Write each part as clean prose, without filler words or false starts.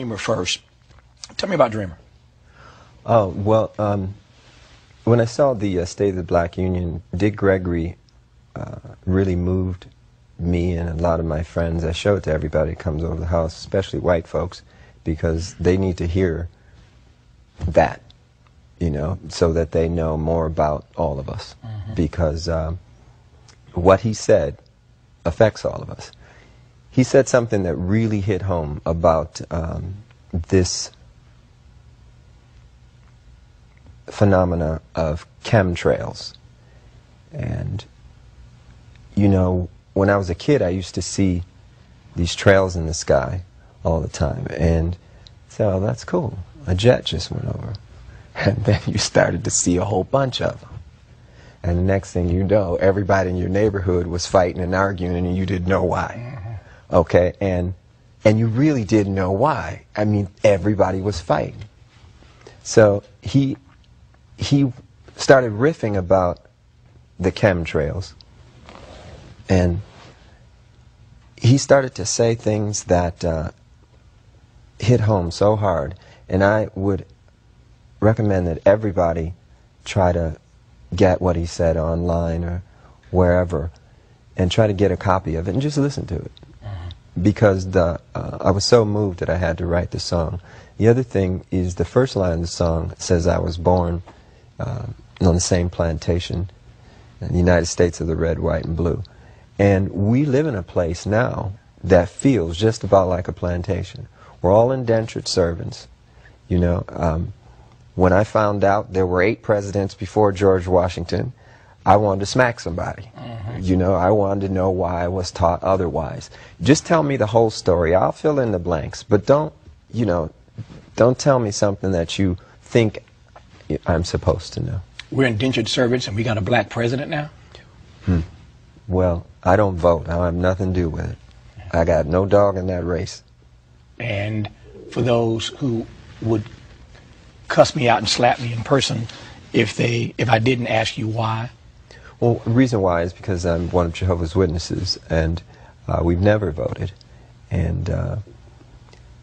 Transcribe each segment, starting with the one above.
Dreamer first. Tell me about Dreamer. Oh, well, when I saw the State of the Black Union, Dick Gregory really moved me and a lot of my friends. I show it to everybody who comes over the house, especially white folks, because they need to hear that, you know, so that they know more about all of us. Because what he said affects all of us. He said something that really hit home about this phenomena of chemtrails. And, you know, when I was a kid, I used to see these trails in the sky all the time. And so, oh, that's cool. A jet just went over. And then you started to see a whole bunch of them. And the next thing you know, everybody in your neighborhood was fighting and arguing, and you didn't know why. Okay? And you really didn't know why. I mean, everybody was fighting. So he started riffing about the chemtrails. And he started to say things that hit home so hard. And I would recommend that everybody try to get what he said online or wherever and try to get a copy of it and just listen to it. Because I was so moved that I had to write the song. The other thing is the first line of the song says I was born on the same plantation in the United States of the red, white, and blue. And we live in a place now that feels just about like a plantation. We're all indentured servants. You know, when I found out there were 8 presidents before George Washington, I wanted to smack somebody. You know, I wanted to know why I was taught otherwise. Just tell me the whole story. I'll fill in the blanks. But don't, you know, don't tell me something that you think I'm supposed to know. We're indentured servants and we got a black president now? Well, I don't vote. I have nothing to do with it. I got no dog in that race. And for those who would cuss me out and slap me in person if I didn't ask you why? Well, the reason why is because I'm one of Jehovah's Witnesses, and we've never voted. And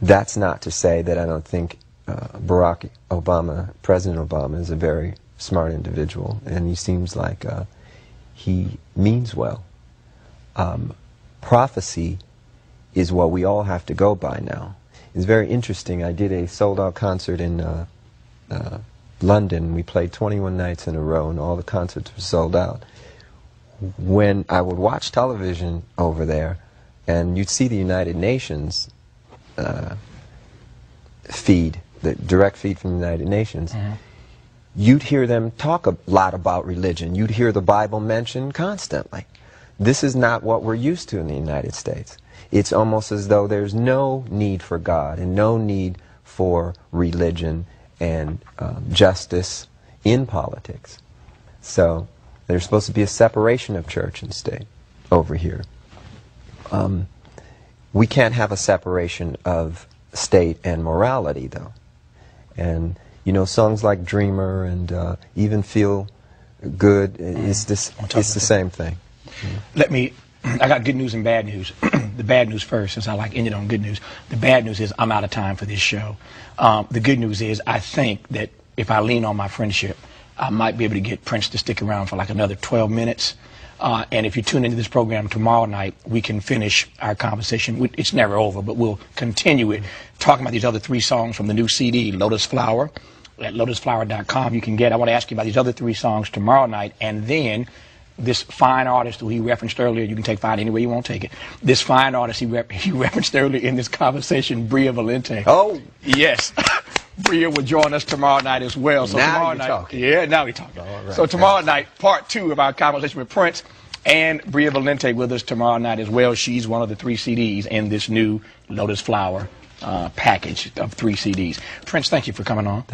that's not to say that I don't think Barack Obama, President Obama, is a very smart individual, and he seems like he means well. Prophecy is what we all have to go by now. It's very interesting. I did a sold-out concert in London. We played 21 nights in a row, and all the concerts were sold out. When I would watch television over there, and you'd see the United Nations feed, the direct feed from the United Nations, you'd hear them talk a lot about religion. You'd hear the Bible mentioned constantly. This is not what we're used to in the United States. It's almost as though there's no need for God and no need for religion and justice in politics. So there's supposed to be a separation of church and state over here. We can't have a separation of state and morality, though. And, you know, songs like Dreamer and Even Feel Good, it's the same thing. I got good news and bad news. The bad news first, since I like ending on good news. The bad news is I'm out of time for this show. The good news is I think that if I lean on my friendship, I might be able to get Prince to stick around for like another 12 minutes. And if you tune into this program tomorrow night, we can finish our conversation. It's never over, but we'll continue it, talking about these other 3 songs from the new CD, Lotus Flower. At lotusflower.com you can get. I want to ask you about these other 3 songs tomorrow night, and then this fine artist who he referenced earlier, you can take fine any way you want to take it. This fine artist he referenced earlier in this conversation, Bria Valente. Oh, yes. Bria will join us tomorrow night as well. So now tomorrow you're night, talking. Yeah, now we're talking. Right. So tomorrow night, part 2 of our conversation with Prince, and Bria Valente with us tomorrow night as well. She's one of the 3 CDs in this new Lotus Flower package of 3 CDs. Prince, thank you for coming on.